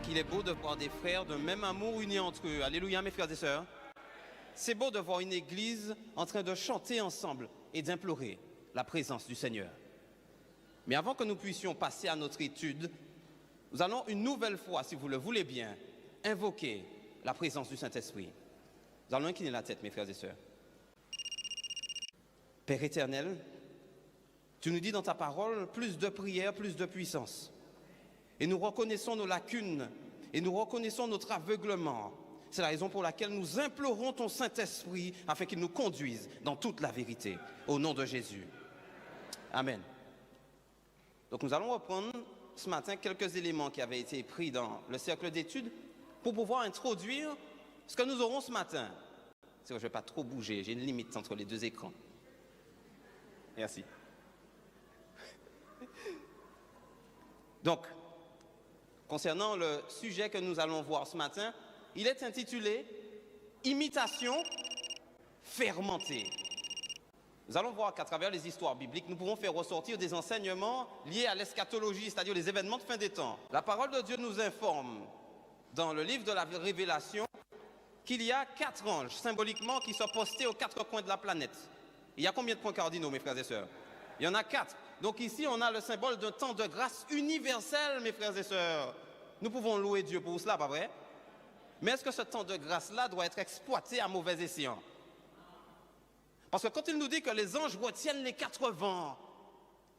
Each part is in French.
qu'il est beau de voir des frères d'un même amour unis entre eux. Alléluia, mes frères et sœurs. C'est beau de voir une église en train de chanter ensemble et d'implorer la présence du Seigneur. Mais avant que nous puissions passer à notre étude, nous allons une nouvelle fois, si vous le voulez bien, invoquer la présence du Saint-Esprit. Nous allons incliner la tête, mes frères et sœurs. Père éternel, tu nous dis dans ta parole, plus de prière, plus de puissance. Et nous reconnaissons nos lacunes et nous reconnaissons notre aveuglement. C'est la raison pour laquelle nous implorons ton Saint-Esprit afin qu'il nous conduise dans toute la vérité. Au nom de Jésus. Amen. Donc nous allons reprendre ce matin quelques éléments qui avaient été pris dans le cercle d'études pour pouvoir introduire ce que nous aurons ce matin. C'est vrai, je ne vais pas trop bouger, j'ai une limite entre les deux écrans. Merci. Donc, concernant le sujet que nous allons voir ce matin, il est intitulé « Imitation fermentée ». Nous allons voir qu'à travers les histoires bibliques, nous pouvons faire ressortir des enseignements liés à l'eschatologie, c'est-à-dire les événements de fin des temps. La parole de Dieu nous informe dans le livre de la Révélation qu'il y a 4 anges, symboliquement, qui sont postés aux 4 coins de la planète. Il y a combien de points cardinaux, mes frères et sœurs? Il y en a 4. Donc ici, on a le symbole d'un temps de grâce universel, mes frères et sœurs. Nous pouvons louer Dieu pour cela, pas vrai? Mais est-ce que ce temps de grâce-là doit être exploité à mauvais escient? Parce que quand il nous dit que les anges retiennent les 4 vents,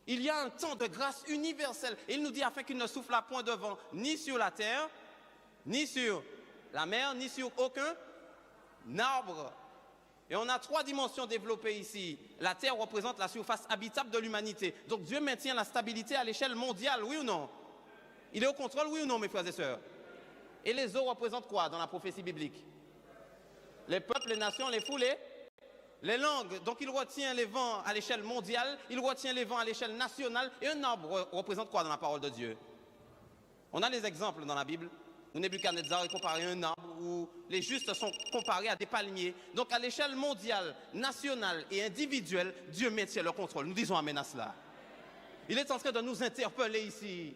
il y a un temps de grâce universel. Et il nous dit afin qu'il ne souffle à point de vent, ni sur la terre, ni sur la mer, ni sur aucun arbre. Et on a 3 dimensions développées ici. La terre représente la surface habitable de l'humanité. Donc Dieu maintient la stabilité à l'échelle mondiale, oui ou non? Il est au contrôle, oui ou non, mes frères et sœurs? Et les eaux représentent quoi dans la prophétie biblique? Les peuples, les nations, les foulées, les langues. Donc il retient les vents à l'échelle mondiale, il retient les vents à l'échelle nationale. Et un arbre représente quoi dans la parole de Dieu? On a les exemples dans la Bible où Nebuchadnezzar est comparé à un arbre, où les justes sont comparés à des palmiers. Donc à l'échelle mondiale, nationale et individuelle, Dieu maintient le contrôle. Nous disons amen à cela. Il est en train de nous interpeller ici.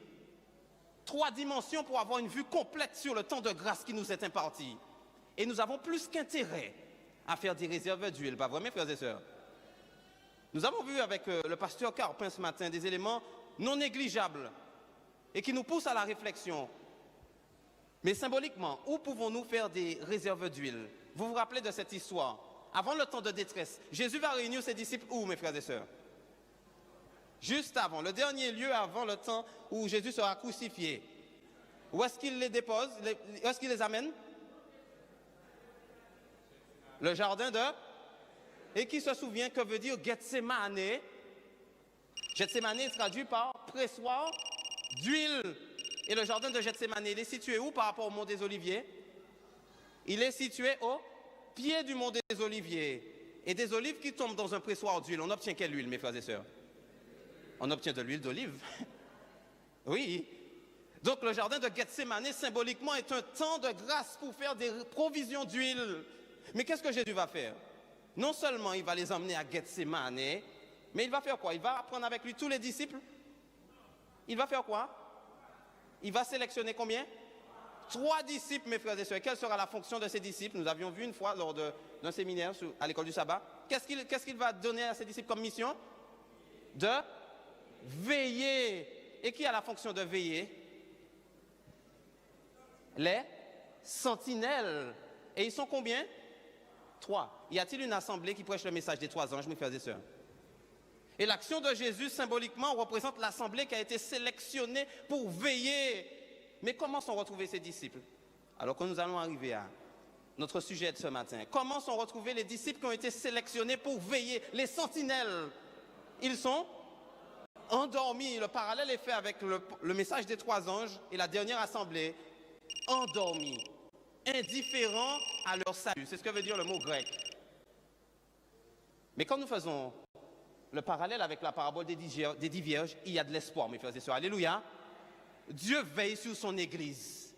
3 dimensions pour avoir une vue complète sur le temps de grâce qui nous est imparti. Et nous avons plus qu'intérêt à faire des réserves d'huile, pas vrai, mes frères et sœurs? Nous avons vu avec le pasteur Carpin ce matin des éléments non négligeables et qui nous poussent à la réflexion. Mais symboliquement, où pouvons-nous faire des réserves d'huile? Vous vous rappelez de cette histoire? Avant le temps de détresse, Jésus va réunir ses disciples où, mes frères et sœurs? Juste avant, le dernier lieu avant le temps où Jésus sera crucifié. Où est-ce qu'il les dépose? Où est-ce qu'il les amène? Le jardin de... Et qui se souvient que veut dire Gethsémane? Gethsémane est traduit par pressoir d'huile. Et le jardin de Gethsémane, il est situé où par rapport au mont des Oliviers? Il est situé au pied du mont des Oliviers. Et des olives qui tombent dans un pressoir d'huile, on obtient quelle huile, mes frères et sœurs? On obtient de l'huile d'olive. Oui. Donc le jardin de Gethsémane, symboliquement, est un temps de grâce pour faire des provisions d'huile. Mais qu'est-ce que Jésus va faire? Non seulement il va les emmener à Gethsémane, mais il va faire quoi? Il va prendre avec lui tous les disciples. Il va faire quoi? Il va sélectionner combien? 3 disciples, mes frères et sœurs. Quelle sera la fonction de ces disciples? Nous avions vu une fois lors d'un séminaire à l'école du sabbat. Qu'est-ce qu'il va donner à ses disciples comme mission? De veiller. Et qui a la fonction de veiller? Les sentinelles. Et ils sont combien? 3. Y a-t-il une assemblée qui prêche le message des 3 anges, mes frères et sœurs? Et l'action de Jésus, symboliquement, représente l'assemblée qui a été sélectionnée pour veiller. Mais comment sont retrouvés ces disciples? Alors que nous allons arriver à notre sujet de ce matin. Comment sont retrouvés les disciples qui ont été sélectionnés pour veiller? Les sentinelles. Ils sont endormis. Le parallèle est fait avec le message des 3 anges et la dernière assemblée. Endormis. Indifférents à leur salut. C'est ce que veut dire le mot grec. Mais quand nous faisons le parallèle avec la parabole des 10 vierges, il y a de l'espoir, mes frères et sœurs. Alléluia. Dieu veille sur son Église.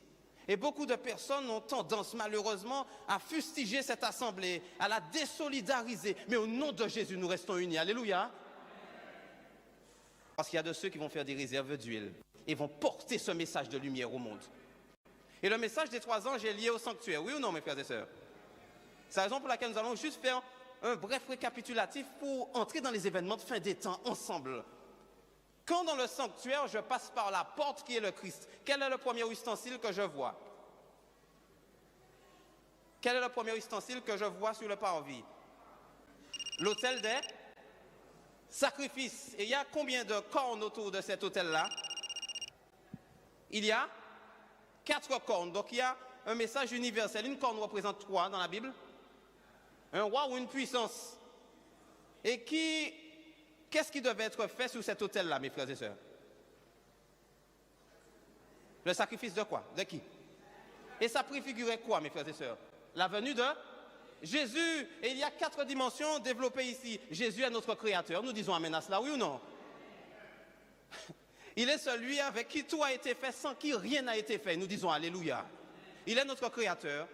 Et beaucoup de personnes ont tendance, malheureusement, à fustiger cette assemblée, à la désolidariser. Mais au nom de Jésus, nous restons unis. Alléluia. Parce qu'il y a de ceux qui vont faire des réserves d'huile et vont porter ce message de lumière au monde. Et le message des 3 anges est lié au sanctuaire, oui ou non, mes frères et sœurs? C'est la raison pour laquelle nous allons juste faire un bref récapitulatif pour entrer dans les événements de fin des temps ensemble. Quand dans le sanctuaire, je passe par la porte qui est le Christ, quel est le premier ustensile que je vois? Quel est le premier ustensile que je vois sur le parvis? L'autel des sacrifices. Et il y a combien de cornes autour de cet autel-là? Il y a 4 cornes. Donc il y a un message universel. Une corne représente quoi dans la Bible? Un roi ou une puissance. Et qu'est-ce qui devait être fait sur cet autel-là, mes frères et sœurs? Le sacrifice de quoi? De qui? Et ça préfigurait quoi, mes frères et sœurs? La venue de Jésus. Et il y a 4 dimensions développées ici. Jésus est notre créateur. Nous disons amen à cela, oui ou non? Il est celui avec qui tout a été fait, sans qui rien n'a été fait. Nous disons alléluia. Il est notre créateur.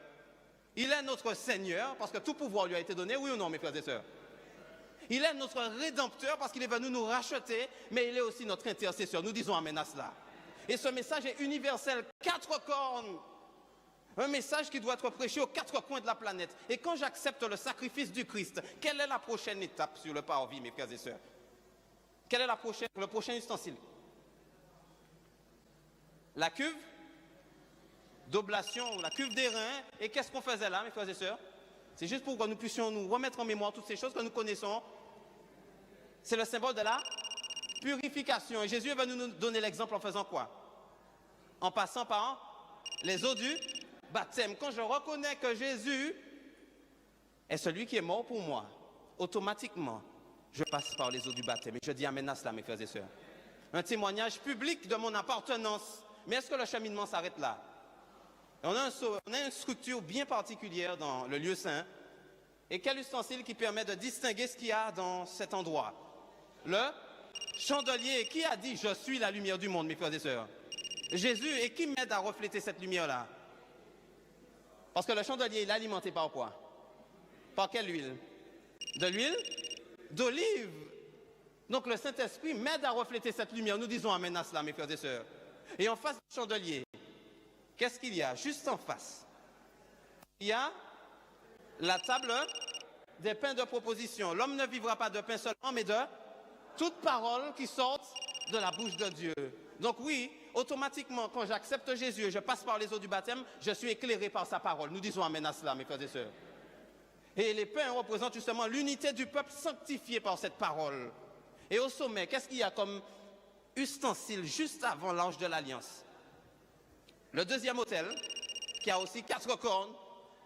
Il est notre Seigneur, parce que tout pouvoir lui a été donné, oui ou non, mes frères et sœurs? Il est notre rédempteur, parce qu'il est venu nous racheter, mais il est aussi notre intercesseur. Nous disons amen à cela. Et ce message est universel. 4 cornes. Un message qui doit être prêché aux 4 coins de la planète. Et quand j'accepte le sacrifice du Christ, quelle est la prochaine étape sur le parvis, mes frères et sœurs? Quel est le prochain ustensile? La cuve d'oblation, la cuve des reins. Et qu'est-ce qu'on faisait là, mes frères et sœurs? C'est juste pour que nous puissions nous remettre en mémoire toutes ces choses que nous connaissons. C'est le symbole de la purification. Et Jésus est venu nous donner l'exemple en faisant quoi? En passant par les eaux du baptême. Quand je reconnais que Jésus est celui qui est mort pour moi, automatiquement, je passe par les eaux du baptême. Et je dis amen à cela, mes frères et sœurs. Un témoignage public de mon appartenance. Mais est-ce que le cheminement s'arrête là? On a une structure bien particulière dans le lieu saint. Et quel ustensile qui permet de distinguer ce qu'il y a dans cet endroit? Le chandelier. Qui a dit « Je suis la lumière du monde », mes frères et sœurs? Jésus. Et qui m'aide à refléter cette lumière-là? Parce que le chandelier, il est alimenté par quoi? Par quelle huile? De l'huile d'olive. Donc le Saint-Esprit m'aide à refléter cette lumière. Nous disons amen à cela, mes frères et sœurs. Et en face du chandelier, qu'est-ce qu'il y a? Juste en face, il y a la table des pains de proposition. L'homme ne vivra pas de pain seulement, mais de toute parole qui sort de la bouche de Dieu. Donc oui, automatiquement, quand j'accepte Jésus et je passe par les eaux du baptême, je suis éclairé par sa parole. Nous disons amen à cela, mes frères et sœurs. Et les pains représentent justement l'unité du peuple sanctifié par cette parole. Et au sommet, qu'est-ce qu'il y a comme ustensile juste avant l'Arche de l'Alliance? Le deuxième autel, qui a aussi 4 cornes,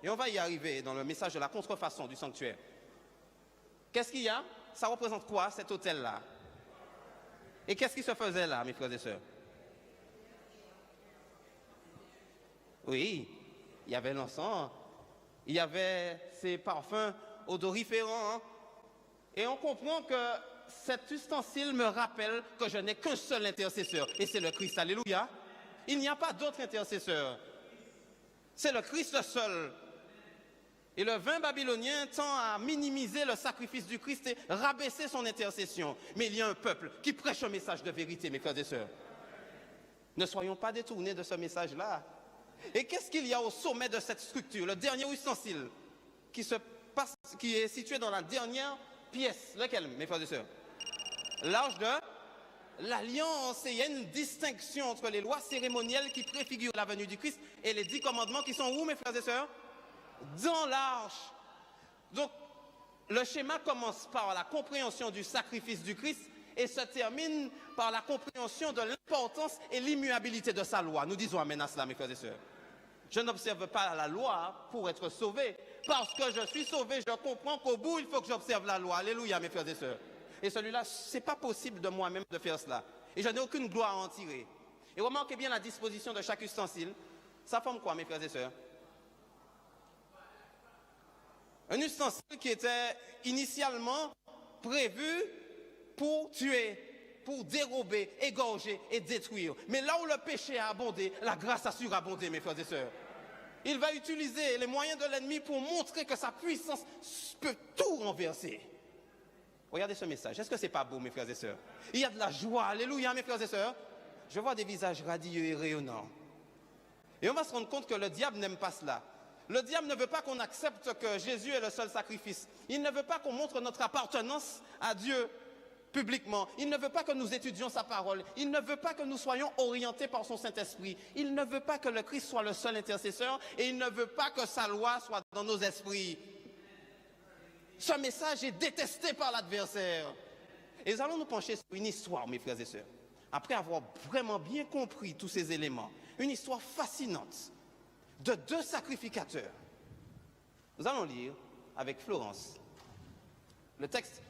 et on va y arriver dans le message de la contrefaçon du sanctuaire. Qu'est-ce qu'il y a? Ça représente quoi, cet autel-là? Et qu'est-ce qui se faisait là, mes frères et sœurs? Oui, il y avait l'encens, il y avait ces parfums odoriférants, hein? Et on comprend que cet ustensile me rappelle que je n'ai qu'un seul intercesseur, et c'est le Christ, alléluia. Il n'y a pas d'autre intercesseur. C'est le Christ seul. Et le vin babylonien tend à minimiser le sacrifice du Christ et rabaisser son intercession. Mais il y a un peuple qui prêche un message de vérité, mes frères et sœurs. Ne soyons pas détournés de ce message-là. Et qu'est-ce qu'il y a au sommet de cette structure? Le dernier ustensile qui est situé dans la dernière pièce. Lequel, mes frères et sœurs? L'Arche de l'Alliance. Et il y a une distinction entre les lois cérémonielles qui préfigurent la venue du Christ et les 10 commandements qui sont où, mes frères et sœurs? Dans l'arche. Donc, le schéma commence par la compréhension du sacrifice du Christ et se termine par la compréhension de l'importance et l'immuabilité de sa loi. Nous disons amen à cela, mes frères et sœurs. Je n'observe pas la loi pour être sauvé. Parce que je suis sauvé, je comprends qu'au bout, il faut que j'observe la loi. Alléluia, mes frères et sœurs. Et celui-là, ce n'est pas possible de moi-même de faire cela. Et je n'ai aucune gloire à en tirer. Et remarquez bien la disposition de chaque ustensile. Ça forme quoi, mes frères et sœurs? Un ustensile qui était initialement prévu pour tuer, pour dérober, égorger et détruire. Mais là où le péché a abondé, la grâce a surabondé, mes frères et sœurs. Il va utiliser les moyens de l'ennemi pour montrer que sa puissance peut tout renverser. Regardez ce message. Est-ce que ce n'est pas beau, mes frères et sœurs? Il y a de la joie. Alléluia, mes frères et sœurs. Je vois des visages radieux et rayonnants. Et on va se rendre compte que le diable n'aime pas cela. Le diable ne veut pas qu'on accepte que Jésus est le seul sacrifice. Il ne veut pas qu'on montre notre appartenance à Dieu publiquement. Il ne veut pas que nous étudions sa parole. Il ne veut pas que nous soyons orientés par son Saint-Esprit. Il ne veut pas que le Christ soit le seul intercesseur et il ne veut pas que sa loi soit dans nos esprits. Ce message est détesté par l'adversaire. Et nous allons nous pencher sur une histoire, mes frères et sœurs. Après avoir vraiment bien compris tous ces éléments, une histoire fascinante de deux sacrificateurs. Nous allons lire avec Florence le texte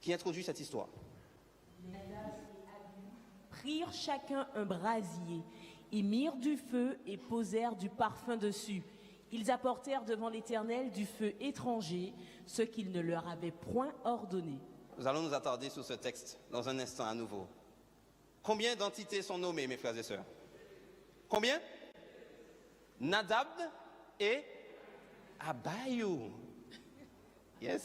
qui introduit cette histoire. Prirent chacun un brasier, y mirent du feu et posèrent du parfum dessus. Ils apportèrent devant l'Éternel du feu étranger, ce qu'il ne leur avait point ordonné. Nous allons nous attarder sur ce texte dans un instant à nouveau. Combien d'entités sont nommées, mes frères et sœurs? Combien? Nadab et Abihu. Yes.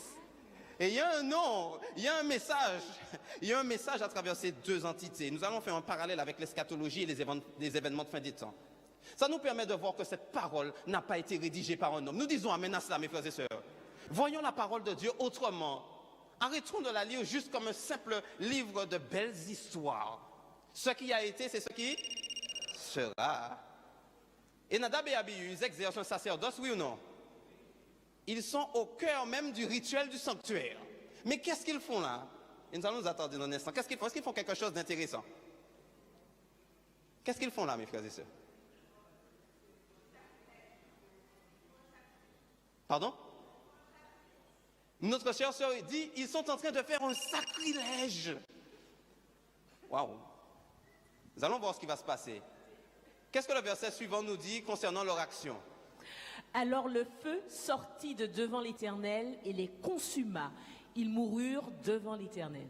Et il y a un nom, il y a un message à travers ces deux entités. Nous allons faire un parallèle avec l'eschatologie et les événements de fin des temps. Ça nous permet de voir que cette parole n'a pas été rédigée par un homme. Nous disons amen à cela, mes frères et sœurs. Voyons la parole de Dieu autrement. Arrêtons de la lire juste comme un simple livre de belles histoires. Ce qui a été, c'est ce qui sera. Et Nadab et Abihu, ils exercent un sacerdoce, oui ou non? Ils sont au cœur même du rituel du sanctuaire. Mais qu'est-ce qu'ils font là? Et nous allons nous attendre un instant. Qu'est-ce qu'ils font? Est-ce qu'ils font quelque chose d'intéressant? Qu'est-ce qu'ils font là, mes frères et sœurs? Pardon? Notre chère sœur dit, ils sont en train de faire un sacrilège. Waouh! Nous allons voir ce qui va se passer. Qu'est-ce que le verset suivant nous dit concernant leur action? Alors le feu sortit de devant l'Éternel et les consuma. Ils moururent devant l'Éternel.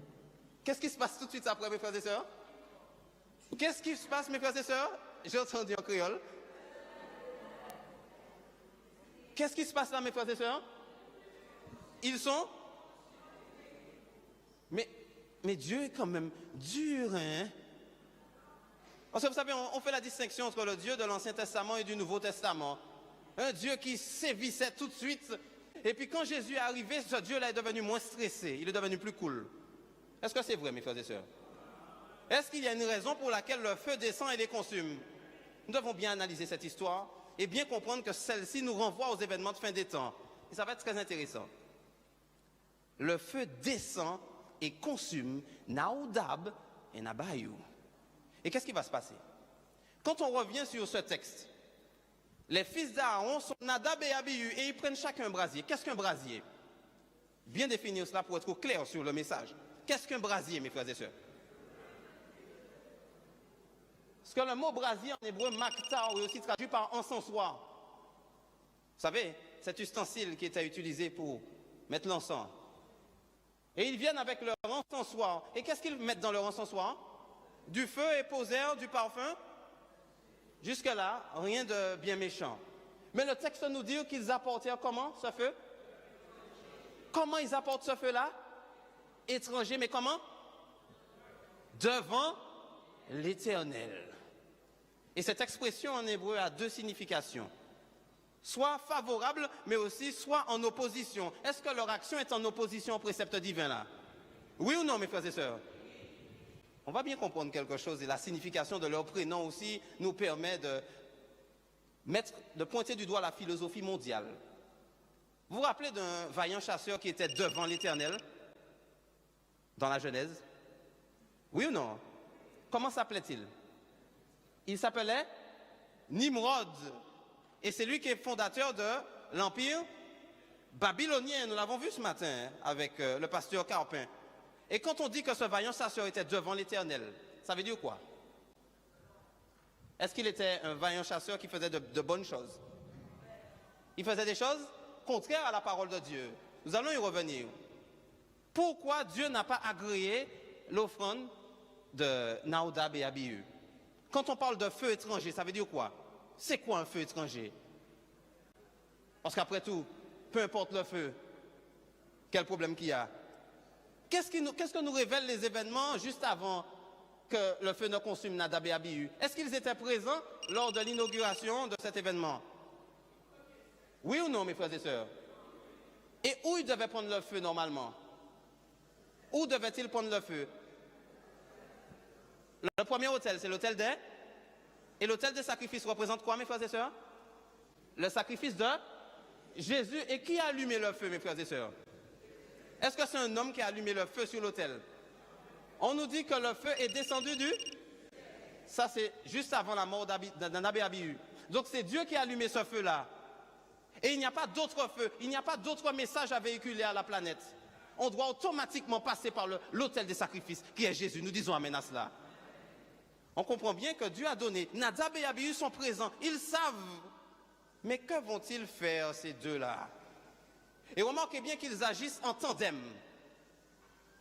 Qu'est-ce qui se passe tout de suite après, mes frères et sœurs? Qu'est-ce qui se passe, mes frères et sœurs? J'ai entendu en créole. Qu'est-ce qui se passe là, mes frères et sœurs? Ils sont... Mais Dieu est quand même dur, hein? Parce que vous savez, on fait la distinction entre le Dieu de l'Ancien Testament et du Nouveau Testament. Un Dieu qui sévissait tout de suite. Et puis quand Jésus est arrivé, ce Dieu-là est devenu moins stressé. Il est devenu plus cool. Est-ce que c'est vrai, mes frères et sœurs? Est-ce qu'il y a une raison pour laquelle le feu descend et les consume? Nous devons bien analyser cette histoire et bien comprendre que celle-ci nous renvoie aux événements de fin des temps. Et ça va être très intéressant. Le feu descend et consume Nadab et Abihu. Et qu'est-ce qui va se passer? Quand on revient sur ce texte, les fils d'Aaron sont Nadab et Abihu et ils prennent chacun un brasier. Qu'est-ce qu'un brasier? Bien définir cela pour être au clair sur le message. Qu'est-ce qu'un brasier, mes frères et sœurs? Parce que le mot brasier en hébreu, maktar, est aussi traduit par encensoir. Vous savez, cet ustensile qui était utilisé pour mettre l'encens. Et ils viennent avec leur encensoir. Et qu'est-ce qu'ils mettent dans leur encensoir? Du feu et posèrent du parfum. Jusque-là, rien de bien méchant. Mais le texte nous dit qu'ils apportèrent comment ce feu? Comment ils apportent ce feu-là? Étranger, mais comment? Devant l'Éternel. Et cette expression en hébreu a deux significations. Soit favorable, mais aussi soit en opposition. Est-ce que leur action est en opposition au précepte divin là? Oui ou non, mes frères et sœurs? On va bien comprendre quelque chose et la signification de leur prénom aussi nous permet de pointer du doigt la philosophie mondiale. Vous vous rappelez d'un vaillant chasseur qui était devant l'Éternel dans la Genèse? Oui ou non? Comment s'appelait-il? Il s'appelait Nimrod. Et c'est lui qui est fondateur de l'Empire babylonien. Nous l'avons vu ce matin avec le pasteur Carpin. Et quand on dit que ce vaillant chasseur était devant l'Éternel, ça veut dire quoi? Est-ce qu'il était un vaillant chasseur qui faisait de bonnes choses? Il faisait des choses contraires à la parole de Dieu. Nous allons y revenir. Pourquoi Dieu n'a pas agréé l'offrande de Nadab et Abihu? Quand on parle de feu étranger, ça veut dire quoi? C'est quoi un feu étranger? Parce qu'après tout, peu importe le feu, quel problème qu'il y a? Qu'est-ce que nous révèlent les événements juste avant que le feu ne consume Nadab et Abihu? Est-ce qu'ils étaient présents lors de l'inauguration de cet événement? Oui ou non, mes frères et sœurs? Et où ils devaient prendre le feu normalement? Où devaient-ils prendre le feu? Le premier autel, c'est l'autel des... Et l'autel des sacrifices représente quoi, mes frères et sœurs? Le sacrifice de Jésus. Et qui a allumé le feu, mes frères et sœurs? Est-ce que c'est un homme qui a allumé le feu sur l'autel? On nous dit que le feu est descendu du... Ça, c'est juste avant la mort d'Nadab et Abihu. Donc, c'est Dieu qui a allumé ce feu-là. Et il n'y a pas d'autre feu, il n'y a pas d'autre message à véhiculer à la planète. On doit automatiquement passer par l'autel des sacrifices, qui est Jésus. Nous disons amen à cela. On comprend bien que Dieu a donné. Nadab et Abihu sont présents, ils savent. Mais que vont-ils faire, ces deux-là? Et remarquez bien qu'ils agissent en tandem.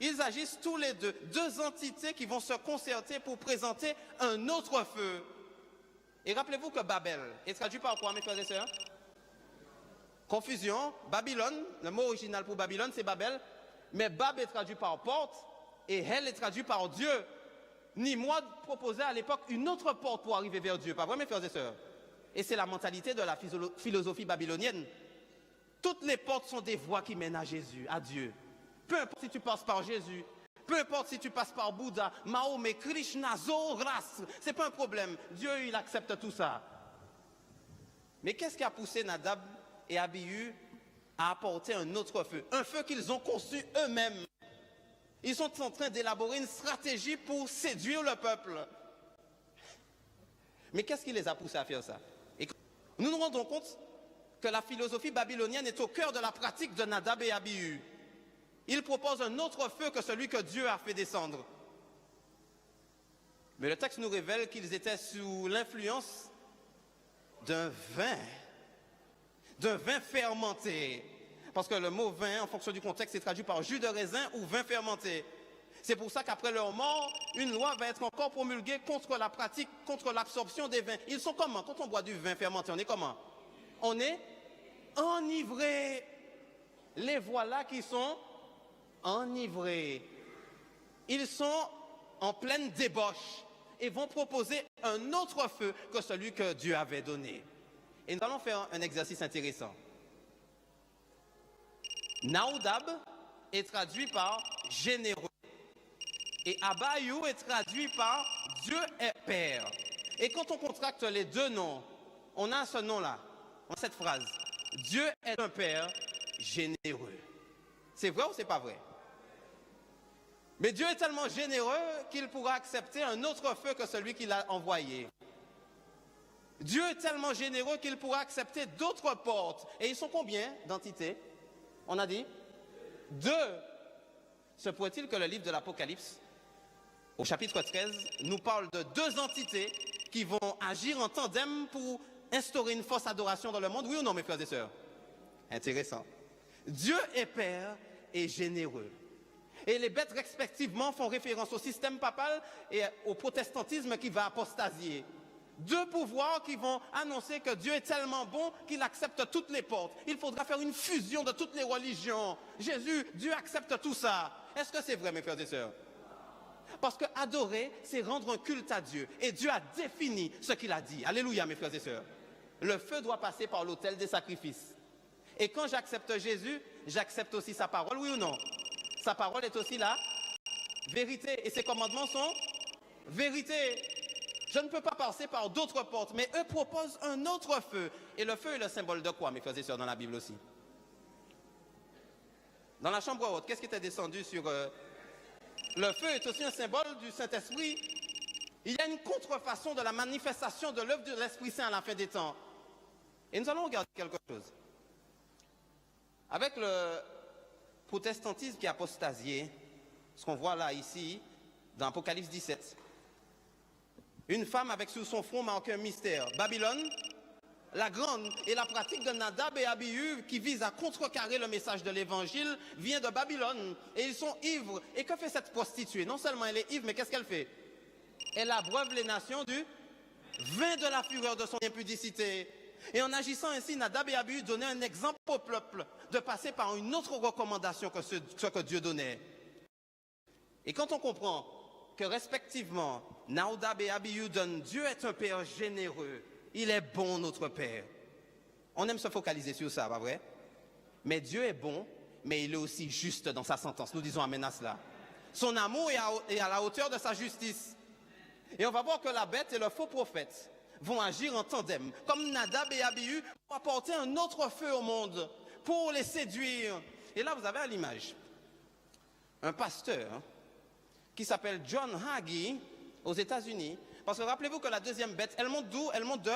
Ils agissent tous les deux, deux entités qui vont se concerter pour présenter un autre feu. Et rappelez-vous que Babel est traduit par quoi, mes frères et sœurs? Confusion, Babylone, le mot original pour Babylone, c'est Babel. Mais Bab est traduit par porte et Hel est traduit par Dieu. Nimrod proposait à l'époque une autre porte pour arriver vers Dieu. Pas vrai, mes frères et sœurs? Et c'est la mentalité de la philosophie babylonienne. Toutes les portes sont des voies qui mènent à Jésus, à Dieu. Peu importe si tu passes par Jésus, peu importe si tu passes par Bouddha, Mahomet, Krishna, Zoroastre, c'est pas un problème. Dieu, il accepte tout ça. Mais qu'est-ce qui a poussé Nadab et Abihu à apporter un autre feu? Un feu qu'ils ont conçu eux-mêmes. Ils sont en train d'élaborer une stratégie pour séduire le peuple. Mais qu'est-ce qui les a poussés à faire ça? Et nous nous rendons compte que la philosophie babylonienne est au cœur de la pratique de Nadab et Abihu. Ils proposent un autre feu que celui que Dieu a fait descendre. Mais le texte nous révèle qu'ils étaient sous l'influence d'un vin fermenté. Parce que le mot vin, en fonction du contexte, est traduit par jus de raisin ou vin fermenté. C'est pour ça qu'après leur mort, une loi va être encore promulguée contre la pratique, contre l'absorption des vins. Ils sont comment? Quand on boit du vin fermenté, on est comment? On est enivré. Les voilà qui sont enivrés. Ils sont en pleine débauche et vont proposer un autre feu que celui que Dieu avait donné. Et nous allons faire un exercice intéressant. Naoudab est traduit par généreux. Et Abihu est traduit par Dieu est Père. Et quand on contracte les deux noms, on a ce nom-là, on a cette phrase. Dieu est un Père généreux. C'est vrai ou c'est pas vrai? Mais Dieu est tellement généreux qu'il pourra accepter un autre feu que celui qu'il a envoyé. Dieu est tellement généreux qu'il pourra accepter d'autres portes. Et ils sont combien d'entités? On a dit 2. Se pourrait-il que le livre de l'Apocalypse, au chapitre 13, nous parle de 2 entités qui vont agir en tandem pour instaurer une fausse adoration dans le monde? Oui ou non, mes frères et sœurs? Intéressant. Dieu est Père et généreux. Et les bêtes respectivement font référence au système papal et au protestantisme qui va apostasier. 2 pouvoirs qui vont annoncer que Dieu est tellement bon qu'il accepte toutes les portes. Il faudra faire une fusion de toutes les religions. Jésus, Dieu accepte tout ça. Est-ce que c'est vrai, mes frères et sœurs? Parce que adorer, c'est rendre un culte à Dieu. Et Dieu a défini ce qu'il a dit. Alléluia, mes frères et sœurs. Le feu doit passer par l'autel des sacrifices. Et quand j'accepte Jésus, j'accepte aussi sa parole, oui ou non? Sa parole est aussi la vérité. Et ses commandements sont vérité. Je ne peux pas passer par d'autres portes, mais eux proposent un autre feu. Et le feu est le symbole de quoi, mes frères et sœurs, dans la Bible aussi? Dans la chambre haute, qu'est-ce qui était descendu sur... Le feu est aussi un symbole du Saint-Esprit. Il y a une contrefaçon de la manifestation de l'œuvre de l'Esprit Saint à la fin des temps. Et nous allons regarder quelque chose. Avec le protestantisme qui est apostasié, ce qu'on voit là, ici, dans Apocalypse 17, une femme avec sur son front marqué un mystère. Babylone, la grande, et la pratique de Nadab et Abihu qui vise à contrecarrer le message de l'évangile vient de Babylone. Et ils sont ivres. Et que fait cette prostituée? Non seulement elle est ivre, mais qu'est-ce qu'elle fait? Elle abreuve les nations du vin de la fureur de son impudicité. Et en agissant ainsi, Nadab et Abihu donnaient un exemple au peuple de passer par une autre recommandation que ce que Dieu donnait. Et quand on comprend que respectivement, Nadab et Abihu donnent Dieu est un Père généreux. Il est bon, notre Père. On aime se focaliser sur ça, pas vrai? Mais Dieu est bon, mais il est aussi juste dans sa sentence. Nous disons amen à cela. Son amour est à la hauteur de sa justice. Et on va voir que la bête et le faux prophète vont agir en tandem. Comme Nadab et Abihu pour apporter un autre feu au monde, pour les séduire. Et là, vous avez à l'image un pasteur qui s'appelle John Hagee aux États-Unis. Parce que rappelez-vous que la deuxième bête, elle monte d'où? Elle monte de...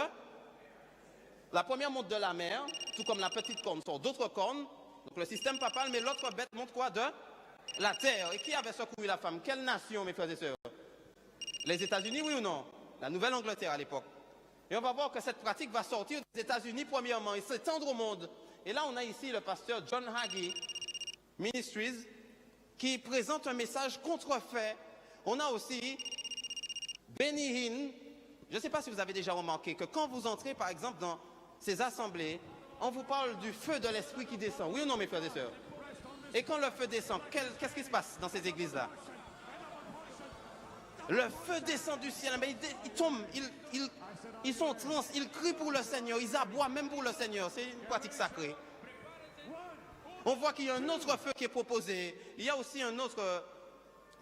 La première monte de la mer, tout comme la petite corne sort d'autres cornes. Donc le système papal, mais l'autre bête monte quoi? De la terre. Et qui avait secouru la femme? Quelle nation, mes frères et sœurs? Les États-Unis, oui ou non? La Nouvelle-Angleterre à l'époque. Et on va voir que cette pratique va sortir des États-Unis premièrement et s'étendre au monde. Et là, on a ici le pasteur John Hagee Ministries qui présente un message contrefait. On a aussi Benny Hinn. Je ne sais pas si vous avez déjà remarqué que quand vous entrez, par exemple, dans ces assemblées, on vous parle du feu de l'esprit qui descend. Oui ou non, mes frères et sœurs? Et quand le feu descend, qu'est-ce qui se passe dans ces églises-là? Le feu descend du ciel, mais ils tombent, ils sont en transe, ils crient pour le Seigneur, ils aboient même pour le Seigneur. C'est une pratique sacrée. On voit qu'il y a un autre feu qui est proposé. Il y a aussi un autre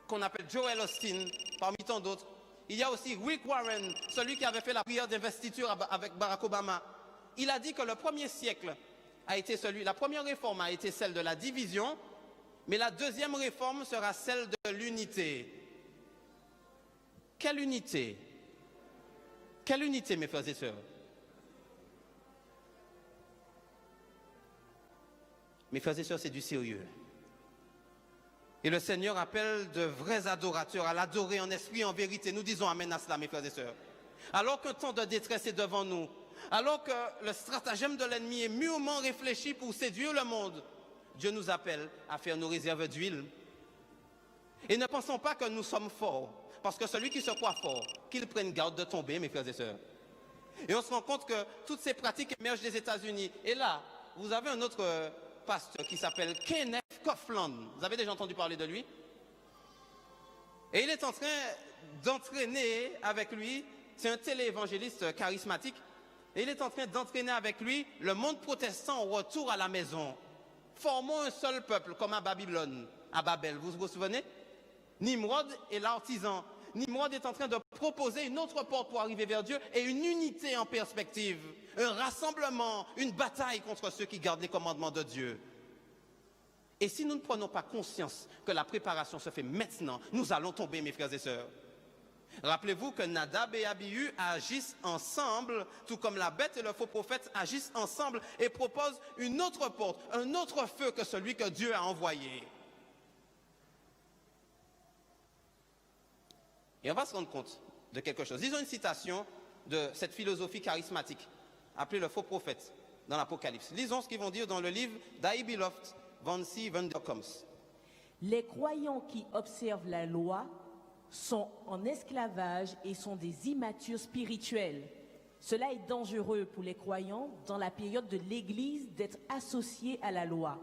qu'on appelle Joel Osteen, parmi tant d'autres. Il y a aussi Rick Warren, celui qui avait fait la prière d'investiture avec Barack Obama. Il a dit que le premier siècle a été la première réforme a été celle de la division, mais la deuxième réforme sera celle de l'unité. Quelle unité? Quelle unité, mes frères et sœurs? Mes frères et sœurs, c'est du sérieux. Et le Seigneur appelle de vrais adorateurs à l'adorer en esprit et en vérité. Nous disons amen à cela, mes frères et sœurs. Alors qu'un temps de détresse est devant nous, alors que le stratagème de l'ennemi est mûrement réfléchi pour séduire le monde, Dieu nous appelle à faire nos réserves d'huile. Et ne pensons pas que nous sommes forts, parce que celui qui se croit fort, qu'il prenne garde de tomber, mes frères et sœurs. Et on se rend compte que toutes ces pratiques émergent des États-Unis. Et là, vous avez un autre pasteur qui s'appelle Kenneth Copeland. Vous avez déjà entendu parler de lui? Et il est en train d'entraîner avec lui, c'est un téléévangéliste charismatique, et il est en train d'entraîner avec lui le monde protestant au retour à la maison. Formons un seul peuple, comme à Babylone, à Babel. Vous vous souvenez? Nimrod est l'artisan. Nimrod est en train de proposer une autre porte pour arriver vers Dieu et une unité en perspective. Un rassemblement, une bataille contre ceux qui gardent les commandements de Dieu. Et si nous ne prenons pas conscience que la préparation se fait maintenant, nous allons tomber, mes frères et sœurs. Rappelez-vous que Nadab et Abihu agissent ensemble, tout comme la bête et le faux prophète agissent ensemble et proposent une autre porte, un autre feu que celui que Dieu a envoyé. Et on va se rendre compte de quelque chose. Disons une citation de cette philosophie charismatique, appelée le faux prophète, dans l'Apocalypse. Lisons ce qu'ils vont dire dans le livre d'Ai Beloft, Vancy Vanderkoms. Les croyants qui observent la loi sont en esclavage et sont des immatures spirituels. Cela est dangereux pour les croyants dans la période de l'Église d'être associés à la loi.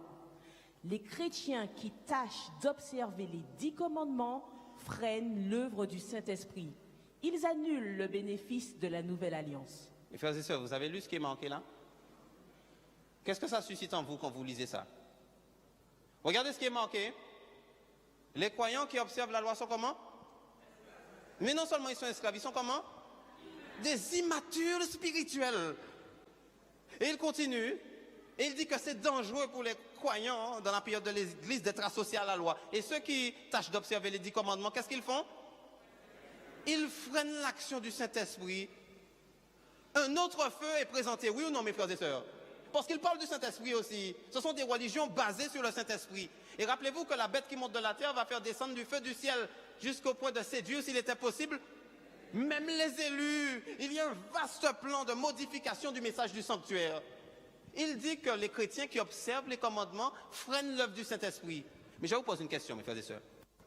Les chrétiens qui tâchent d'observer les 10 commandements freinent l'œuvre du Saint-Esprit. Ils annulent le bénéfice de la nouvelle alliance. Mes frères et sœurs, vous avez lu ce qui est marqué là? Qu'est-ce que ça suscite en vous quand vous lisez ça? Regardez ce qui est marqué. Les croyants qui observent la loi sont comment? Mais non seulement ils sont esclaves, ils sont comment? Des immatures spirituels. Et il continue, et il dit que c'est dangereux pour les croyants dans la période de l'Église d'être associés à la loi. Et ceux qui tâchent d'observer les 10 commandements, qu'est-ce qu'ils font? Ils freinent l'action du Saint-Esprit. Un autre feu est présenté, oui ou non, mes frères et sœurs? Parce qu'il parle du Saint-Esprit aussi. Ce sont des religions basées sur le Saint-Esprit. Et rappelez-vous que la bête qui monte de la terre va faire descendre du feu du ciel jusqu'au point de séduire, s'il était possible, même les élus. Il y a un vaste plan de modification du message du sanctuaire. Il dit que les chrétiens qui observent les commandements freinent l'œuvre du Saint-Esprit. Mais je vous pose une question, mes frères et sœurs.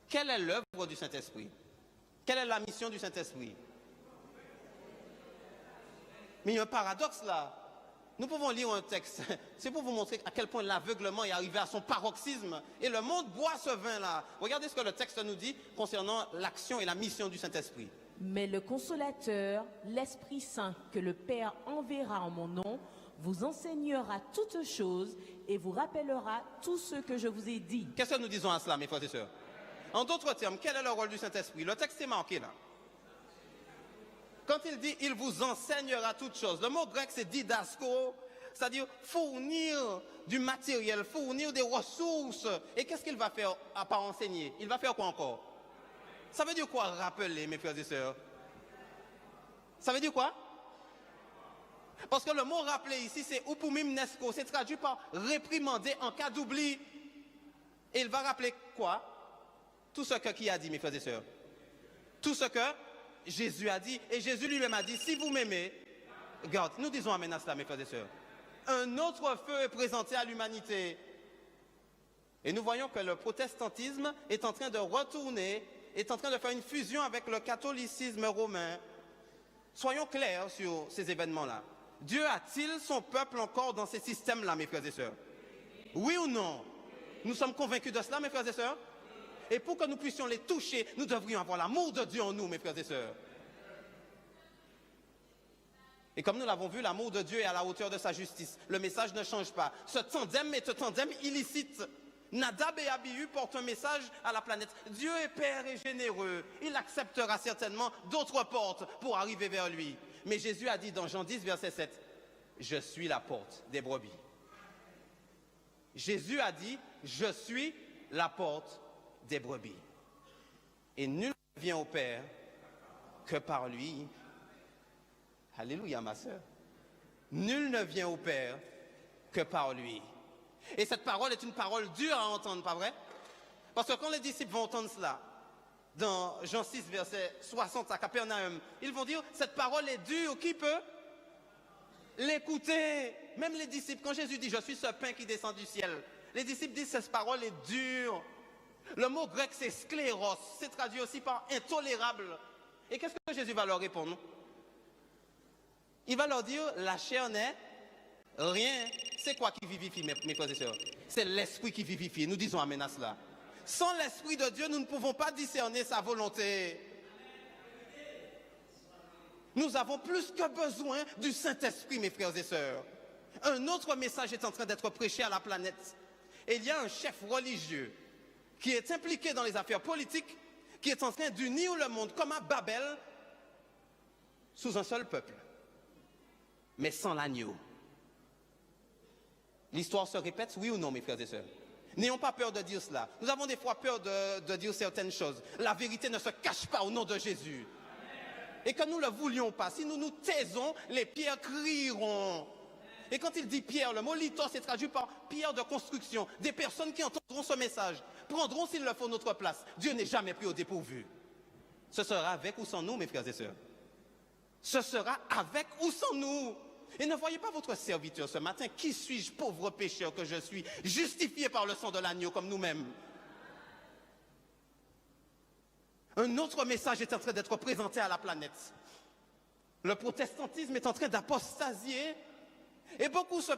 Quelle est l'œuvre du Saint-Esprit? Quelle est la mission du Saint-Esprit? Mais il y a un paradoxe là. Nous pouvons lire un texte, c'est pour vous montrer à quel point l'aveuglement est arrivé à son paroxysme. Et le monde boit ce vin-là. Regardez ce que le texte nous dit concernant l'action et la mission du Saint-Esprit. Mais le Consolateur, l'Esprit Saint, que le Père enverra en mon nom, vous enseignera toutes choses et vous rappellera tout ce que je vous ai dit. Qu'est-ce que nous disons à cela, mes frères et sœurs? En d'autres termes, quel est le rôle du Saint-Esprit? Le texte est marqué là. Quand il dit « il vous enseignera toutes choses », le mot grec c'est « didasko », c'est-à-dire fournir du matériel, fournir des ressources. Et qu'est-ce qu'il va faire à part enseigner? Il va faire quoi encore? Ça veut dire quoi rappeler, mes frères et sœurs? Ça veut dire quoi? Parce que le mot rappeler ici c'est « upumimnesko », c'est traduit par « réprimander en cas d'oubli ». Et il va rappeler quoi? Tout ce que qui a dit, mes frères et sœurs? Tout ce que Jésus a dit, et Jésus lui-même a dit, si vous m'aimez, garde, nous disons amen à cela, mes frères et sœurs. Un autre feu est présenté à l'humanité. Et nous voyons que le protestantisme est en train de retourner, est en train de faire une fusion avec le catholicisme romain. Soyons clairs sur ces événements-là. Dieu a-t-il son peuple encore dans ces systèmes-là, mes frères et sœurs? Oui ou non? Nous sommes convaincus de cela, mes frères et sœurs? Et pour que nous puissions les toucher, nous devrions avoir l'amour de Dieu en nous, mes frères et sœurs. Et comme nous l'avons vu, l'amour de Dieu est à la hauteur de sa justice. Le message ne change pas. Ce tandem est un tandem illicite. Nadab et Abihu portent un message à la planète. Dieu est Père et généreux. Il acceptera certainement d'autres portes pour arriver vers lui. Mais Jésus a dit dans Jean 10, verset 7, « Je suis la porte des brebis. » Jésus a dit, « Je suis la porte des brebis. » Et nul ne vient au Père que par lui. Alléluia, ma sœur. Nul ne vient au Père que par lui. Et cette parole est une parole dure à entendre, pas vrai? Parce que quand les disciples vont entendre cela, dans Jean 6, verset 60 à Capernaum, ils vont dire, cette parole est dure, qui peut l'écouter? Même les disciples, quand Jésus dit, je suis ce pain qui descend du ciel, les disciples disent, cette parole est dure. Le mot grec, c'est scléros. C'est traduit aussi par intolérable. Et qu'est-ce que Jésus va leur répondre? Il va leur dire, la chair n'est rien. C'est quoi qui vivifie, mes frères et sœurs? C'est l'esprit qui vivifie. Nous disons amen à cela. Sans l'esprit de Dieu, nous ne pouvons pas discerner sa volonté. Nous avons plus que besoin du Saint-Esprit, mes frères et sœurs. Un autre message est en train d'être prêché à la planète. Et il y a un chef religieux qui est impliqué dans les affaires politiques, qui est en train d'unir le monde comme à Babel, sous un seul peuple, mais sans l'agneau. L'histoire se répète, oui ou non, mes frères et sœurs? N'ayons pas peur de dire cela. Nous avons des fois peur de dire certaines choses. La vérité ne se cache pas au nom de Jésus. Et que nous ne le voulions pas, si nous nous taisons, les pierres crieront. Et quand il dit pierre, le mot lithos est traduit par pierre de construction. Des personnes qui entendront ce message prendront s'il le faut notre place. Dieu n'est jamais pris au dépourvu. Ce sera avec ou sans nous, mes frères et sœurs. Ce sera avec ou sans nous. Et ne voyez pas votre serviteur ce matin. Qui suis-je, pauvre pécheur que je suis, justifié par le sang de l'agneau comme nous-mêmes? Un autre message est en train d'être présenté à la planète. Le protestantisme est en train d'apostasier. Et beaucoup se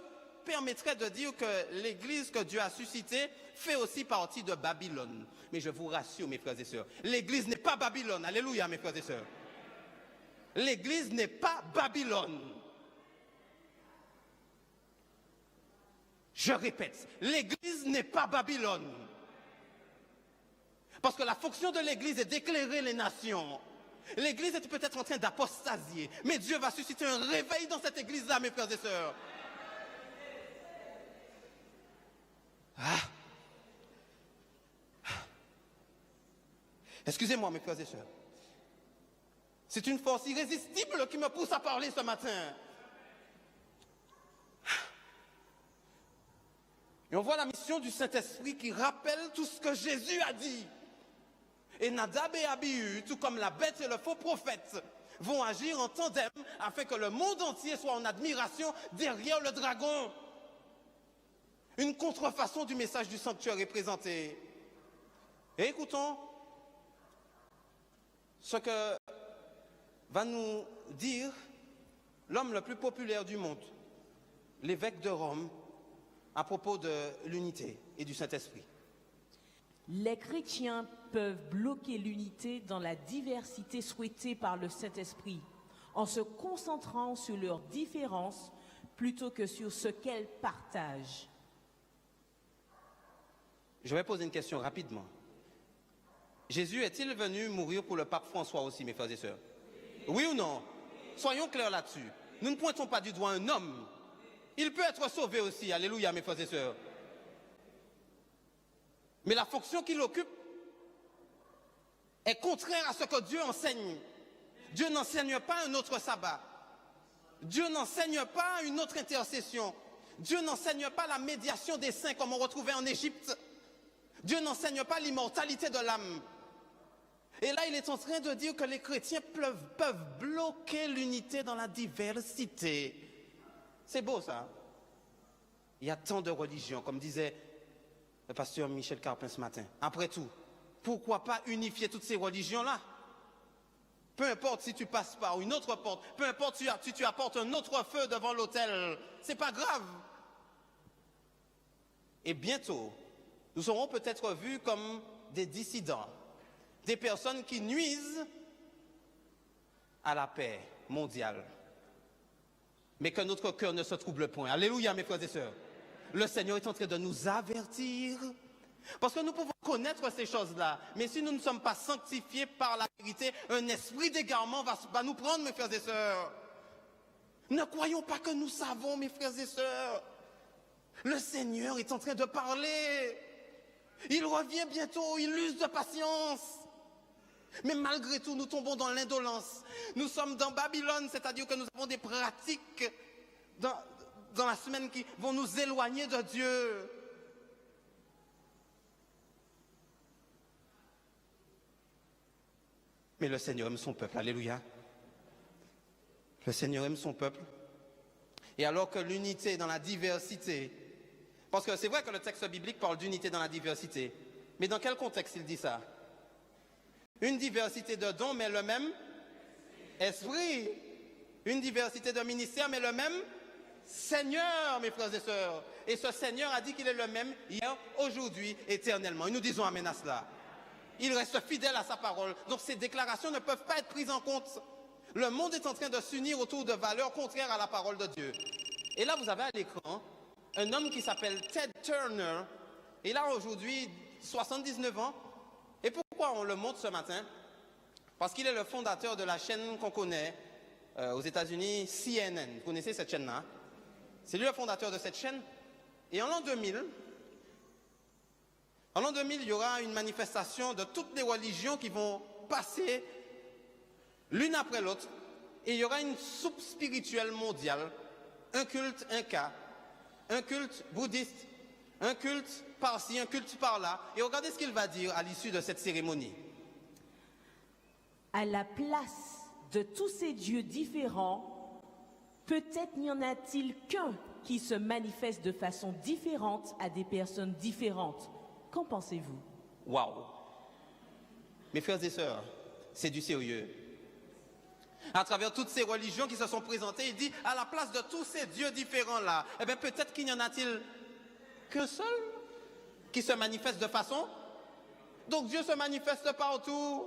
permettraient de dire que l'église que Dieu a suscitée fait aussi partie de Babylone. Mais je vous rassure, mes frères et sœurs, l'église n'est pas Babylone. Alléluia, mes frères et sœurs. L'église n'est pas Babylone. Je répète, l'église n'est pas Babylone. Parce que la fonction de l'église est d'éclairer les nations. L'église est peut-être en train d'apostasier, mais Dieu va susciter un réveil dans cette église-là, mes frères et sœurs. Excusez-moi, mes frères et sœurs. C'est une force irrésistible qui me pousse à parler ce matin. Et on voit la mission du Saint-Esprit qui rappelle tout ce que Jésus a dit. Et Nadab et Abihu, tout comme la bête et le faux prophète, vont agir en tandem afin que le monde entier soit en admiration derrière le dragon. Une contrefaçon du message du sanctuaire est présentée. Et écoutons ce que va nous dire l'homme le plus populaire du monde. l'évêque de Rome à propos de l'unité et du Saint-Esprit. Les chrétiens peuvent bloquer l'unité dans la diversité souhaitée par le Saint-Esprit en se concentrant sur leurs différences plutôt que sur ce qu'elles partagent. Je vais poser une question rapidement. Jésus est-il venu mourir pour le pape François aussi, mes frères et sœurs? Oui ou non? Soyons clairs là-dessus. Nous ne pointons pas du doigt un homme. Il peut être sauvé aussi, alléluia, mes frères et sœurs. Mais la fonction qu'il occupe est contraire à ce que Dieu enseigne. Dieu n'enseigne pas un autre sabbat. Dieu n'enseigne pas une autre intercession. Dieu n'enseigne pas la médiation des saints comme on retrouvait en Égypte. Dieu n'enseigne pas l'immortalité de l'âme. Et là, il est en train de dire que les chrétiens peuvent bloquer l'unité dans la diversité. C'est beau ça. Il y a tant de religions, comme disait le pasteur Michel Carpin ce matin. Après tout, pourquoi pas unifier toutes ces religions-là? Peu importe si tu passes par une autre porte, peu importe si tu apportes un autre feu devant l'autel, c'est pas grave. Et bientôt, nous serons peut-être vus comme des dissidents, des personnes qui nuisent à la paix mondiale. Mais que notre cœur ne se trouble point. Alléluia, mes frères et sœurs. Le Seigneur est en train de nous avertir. Parce que nous pouvons connaître ces choses-là. Mais si nous ne sommes pas sanctifiés par la vérité, un esprit d'égarement va nous prendre, mes frères et sœurs. Ne croyons pas que nous savons, mes frères et sœurs. Le Seigneur est en train de parler. Il revient bientôt, il use de patience. Mais malgré tout, nous tombons dans l'indolence. Nous sommes dans Babylone, c'est-à-dire que nous avons des pratiques dans la semaine qui vont nous éloigner de Dieu. Mais le Seigneur aime son peuple, alléluia. Le Seigneur aime son peuple. Et alors que l'unité dans la diversité, parce que c'est vrai que le texte biblique parle d'unité dans la diversité, mais dans quel contexte il dit ça? Une diversité de dons, mais le même esprit. Une diversité de ministères, mais le même Seigneur, mes frères et sœurs. Et ce Seigneur a dit qu'il est le même hier, aujourd'hui, éternellement. Et nous disons amen à cela. Il reste fidèle à sa parole. Donc ces déclarations ne peuvent pas être prises en compte. Le monde est en train de s'unir autour de valeurs contraires à la parole de Dieu. Et là, vous avez à l'écran un homme qui s'appelle Ted Turner. Il a aujourd'hui 79 ans. Et pourquoi on le montre ce matin? Parce qu'il est le fondateur de la chaîne qu'on connaît aux États-Unis, CNN. Vous connaissez cette chaîne-là? C'est lui le fondateur de cette chaîne. Et en l'an 2000, il y aura une manifestation de toutes les religions qui vont passer l'une après l'autre. Et il y aura une soupe spirituelle mondiale, un culte inca, un culte bouddhiste, un culte par-ci, un culte par-là. Et regardez ce qu'il va dire à l'issue de cette cérémonie. À la place de tous ces dieux différents, peut-être n'y en a-t-il qu'un qui se manifeste de façon différente à des personnes différentes. Qu'en pensez-vous? Waouh! Mes frères et sœurs, c'est du sérieux. À travers toutes ces religions qui se sont présentées, il dit, à la place de tous ces dieux différents-là, eh bien peut-être qu'il n'y en a-t-il qu'un seul qui se manifeste de façon. Donc Dieu se manifeste partout.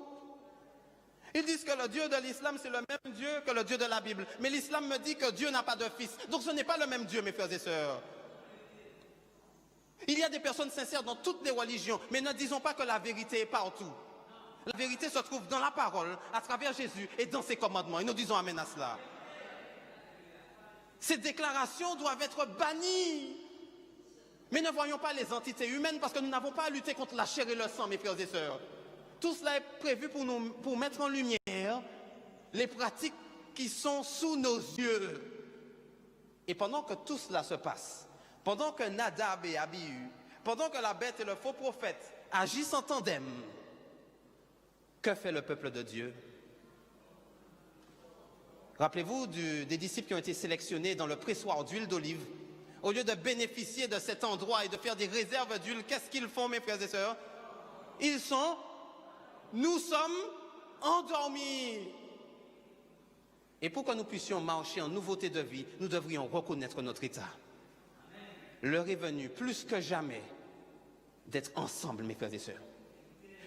Ils disent que le Dieu de l'islam, c'est le même Dieu que le Dieu de la Bible. Mais l'islam me dit que Dieu n'a pas de fils. Donc ce n'est pas le même Dieu, mes frères et sœurs. Il y a des personnes sincères dans toutes les religions, mais ne disons pas que la vérité est partout. La vérité se trouve dans la parole, à travers Jésus et dans ses commandements. Et nous disons amen à cela. Ces déclarations doivent être bannies. Mais ne voyons pas les entités humaines parce que nous n'avons pas à lutter contre la chair et le sang, mes frères et sœurs. Tout cela est prévu pour mettre en lumière les pratiques qui sont sous nos yeux. Et pendant que tout cela se passe, pendant que Nadab et Abihu, pendant que la bête et le faux prophète agissent en tandem, que fait le peuple de Dieu? Rappelez-vous des disciples qui ont été sélectionnés dans le pressoir d'huile d'olive. Au lieu de bénéficier de cet endroit et de faire des réserves d'huile, qu'est-ce qu'ils font, mes frères et sœurs? Nous sommes endormis. Et pour que nous puissions marcher en nouveauté de vie, nous devrions reconnaître notre état. L'heure est venue, plus que jamais, d'être ensemble, mes frères et sœurs.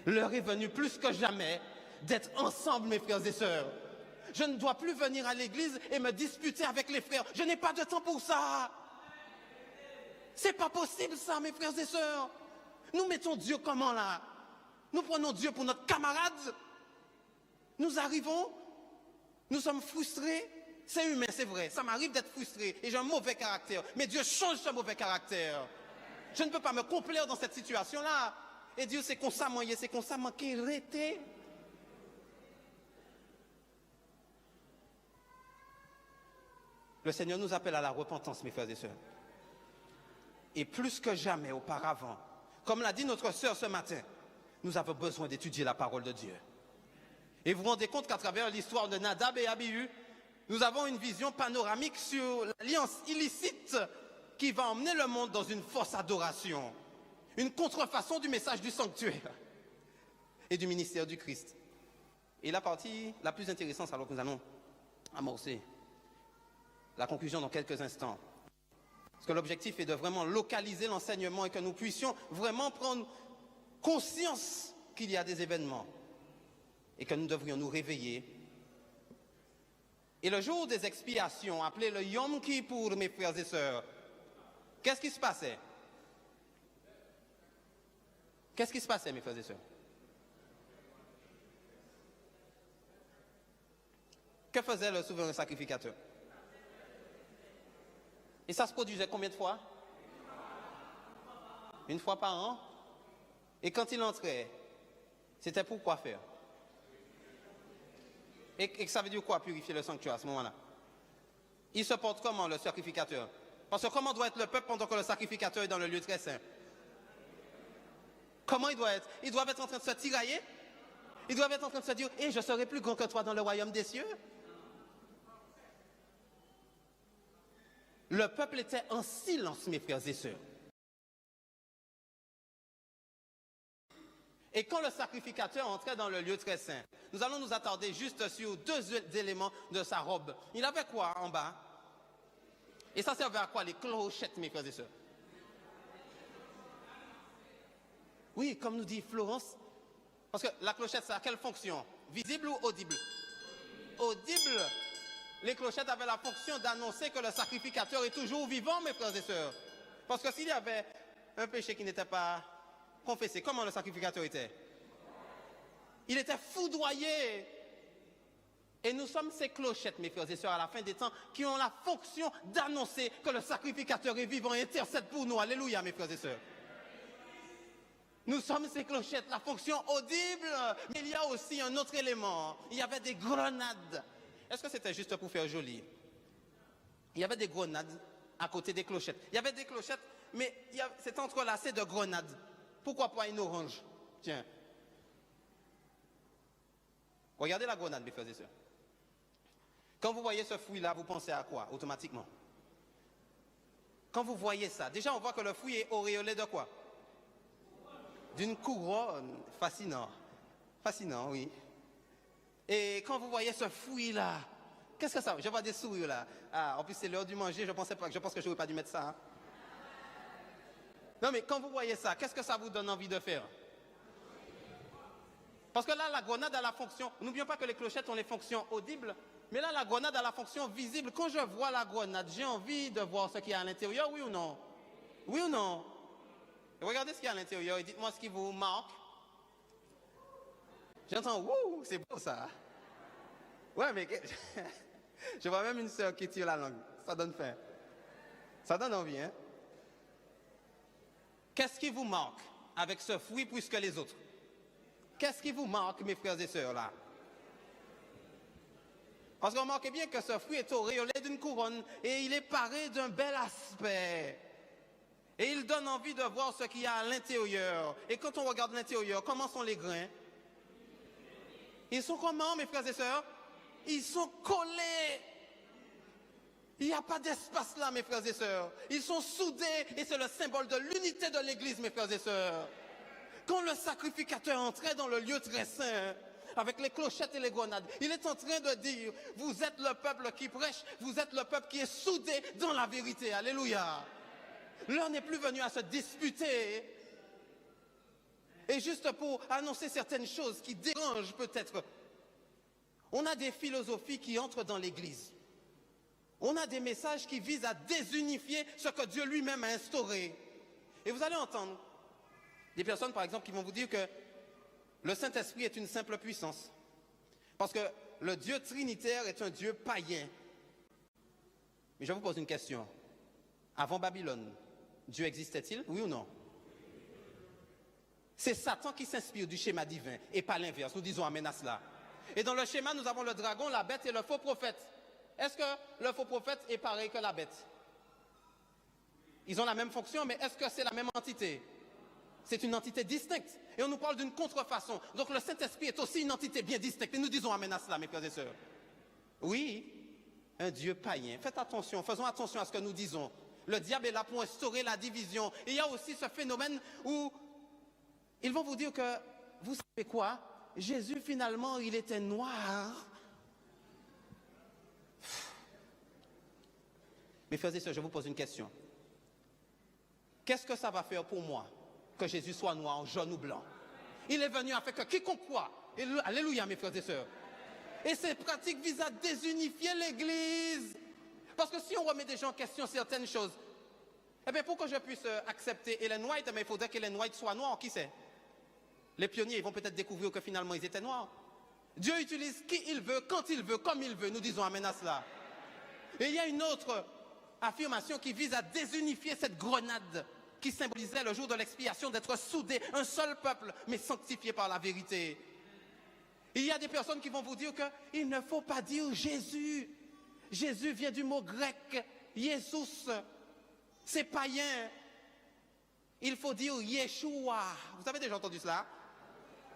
L'heure est venue, plus que jamais, d'être ensemble, mes frères et sœurs. Je ne dois plus venir à l'église et me disputer avec les frères. Je n'ai pas de temps pour ça. C'est pas possible ça, mes frères et sœurs. Nous mettons Dieu comment là? Nous prenons Dieu pour notre camarade. Nous arrivons, nous sommes frustrés. C'est humain, c'est vrai. Ça m'arrive d'être frustré et j'ai un mauvais caractère. Mais Dieu change ce mauvais caractère. Je ne peux pas me complaire dans cette situation-là. Et Dieu, c'est constamment, c'est constamment qu'il était. Le Seigneur nous appelle à la repentance, mes frères et sœurs. Et plus que jamais auparavant, comme l'a dit notre sœur ce matin, nous avons besoin d'étudier la parole de Dieu. Et vous vous rendez compte qu'à travers l'histoire de Nadab et Abihu, nous avons une vision panoramique sur l'alliance illicite qui va emmener le monde dans une fausse adoration, une contrefaçon du message du sanctuaire et du ministère du Christ. Et la partie la plus intéressante, alors que nous allons amorcer la conclusion dans quelques instants. Parce que l'objectif est de vraiment localiser l'enseignement et que nous puissions vraiment prendre conscience qu'il y a des événements et que nous devrions nous réveiller. Et le jour des expiations, appelé le Yom Kippour, mes frères et sœurs, qu'est-ce qui se passait? Qu'est-ce qui se passait, mes frères et sœurs? Que faisait le souverain sacrificateur? Et ça se produisait combien de fois? Une fois par an. Et quand il entrait, c'était pour quoi faire? Et ça veut dire quoi, purifier le sanctuaire à ce moment-là? Il se porte comment, le sacrificateur? Parce que comment doit être le peuple pendant que le sacrificateur est dans le lieu très saint? Comment il doit être? Ils doivent être en train de se tirailler? Ils doivent être en train de se dire, je serai plus grand que toi dans le royaume des cieux? Le peuple était en silence, mes frères et sœurs. Et quand le sacrificateur entrait dans le lieu très saint, nous allons nous attarder juste sur deux éléments de sa robe. Il avait quoi en bas? Et ça servait à quoi? Les clochettes, mes frères et sœurs. Oui, comme nous dit Florence, parce que la clochette, ça a quelle fonction? Visible ou audible? Audible. Les clochettes avaient la fonction d'annoncer que le sacrificateur est toujours vivant, mes frères et sœurs. Parce que s'il y avait un péché qui n'était pas confessé, comment le sacrificateur était? Il était foudroyé. Et nous sommes ces clochettes, mes frères et sœurs, à la fin des temps, qui ont la fonction d'annoncer que le sacrificateur est vivant et intercède pour nous. Alléluia, mes frères et sœurs. Nous sommes ces clochettes, la fonction audible. Mais il y a aussi un autre élément. Il y avait des grenades. Est-ce que c'était juste pour faire joli? Il y avait des grenades à côté des clochettes. Il y avait des clochettes, mais c'était entrelacé de grenades. Pourquoi pas une orange? Tiens. Regardez la grenade, mes frères et sœurs. Quand vous voyez ce fruit-là, vous pensez à quoi, automatiquement? Quand vous voyez ça, déjà on voit que le fruit est auréolé de quoi? D'une couronne. Fascinant. Fascinant, oui. Et quand vous voyez ce fruit-là, qu'est-ce que ça veut? Je vois des sourires là. Ah, en plus c'est l'heure du manger, je pense que je n'aurais pas dû mettre ça. Hein? Non mais quand vous voyez ça, qu'est-ce que ça vous donne envie de faire? Parce que là, la grenade a la fonction, n'oublions pas que les clochettes ont les fonctions audibles, mais là, la grenade a la fonction visible. Quand je vois la grenade, j'ai envie de voir ce qu'il y a à l'intérieur, oui ou non? Oui ou non? Et regardez ce qu'il y a à l'intérieur et dites-moi ce qui vous marque. J'entends, wouh, c'est beau ça. Ouais, mais je vois même une sœur qui tire la langue. Ça donne faim. Ça donne envie, hein? Qu'est-ce qui vous marque avec ce fruit plus que les autres? Qu'est-ce qui vous marque, mes frères et sœurs, là? Parce que remarquez bien que ce fruit est auréolé d'une couronne et il est paré d'un bel aspect. Et il donne envie de voir ce qu'il y a à l'intérieur. Et quand on regarde l'intérieur, comment sont les grains? Ils sont comment, mes frères et sœurs? Ils sont collés. Il n'y a pas d'espace là, mes frères et sœurs. Ils sont soudés et c'est le symbole de l'unité de l'Église, mes frères et sœurs. Quand le sacrificateur entrait dans le lieu très saint, avec les clochettes et les grenades. Il est en train de dire, vous êtes le peuple qui prêche, vous êtes le peuple qui est soudé dans la vérité. Alléluia. L'heure n'est plus venue à se disputer. Et juste pour annoncer certaines choses qui dérangent peut-être, on a des philosophies qui entrent dans l'Église. On a des messages qui visent à désunifier ce que Dieu lui-même a instauré. Et vous allez entendre des personnes, par exemple, qui vont vous dire que le Saint-Esprit est une simple puissance. Parce que le Dieu trinitaire est un Dieu païen. Mais je vous pose une question. Avant Babylone, Dieu existait-il, oui ou non? C'est Satan qui s'inspire du schéma divin et pas l'inverse. Nous disons amen à cela. Et dans le schéma, nous avons le dragon, la bête et le faux prophète. Est-ce que le faux prophète est pareil que la bête? Ils ont la même fonction, mais est-ce que c'est la même entité? C'est une entité distincte. Et on nous parle d'une contrefaçon. Donc le Saint-Esprit est aussi une entité bien distincte. Et nous disons amen à cela, mes frères et sœurs. Oui, un Dieu païen. Faites attention, faisons attention à ce que nous disons. Le diable est là pour instaurer la division. Et il y a aussi ce phénomène où ils vont vous dire que, vous savez quoi? Jésus, finalement, il était noir. Mes frères et sœurs, je vous pose une question. Qu'est-ce que ça va faire pour moi que Jésus soit noir, jaune ou blanc? Il est venu afin que quiconque croit. Alléluia, mes frères et sœurs. Et ces pratiques visent à désunifier l'Église. Parce que si on remet déjà en question certaines choses, eh bien, pour que je puisse accepter Ellen White, il faudrait qu'Ellen White soit noire. Qui sait? Les pionniers ils vont peut-être découvrir que finalement ils étaient noirs. Dieu utilise qui il veut, quand il veut, comme il veut. Nous disons amen à cela. Et il y a une autre affirmation qui vise à désunifier cette grenade qui symbolisait le jour de l'expiation d'être soudés, un seul peuple, mais sanctifié par la vérité. Il y a des personnes qui vont vous dire qu'il ne faut pas dire Jésus. Jésus vient du mot grec, Jesus. C'est païen. Il faut dire Yeshua. Vous avez déjà entendu cela?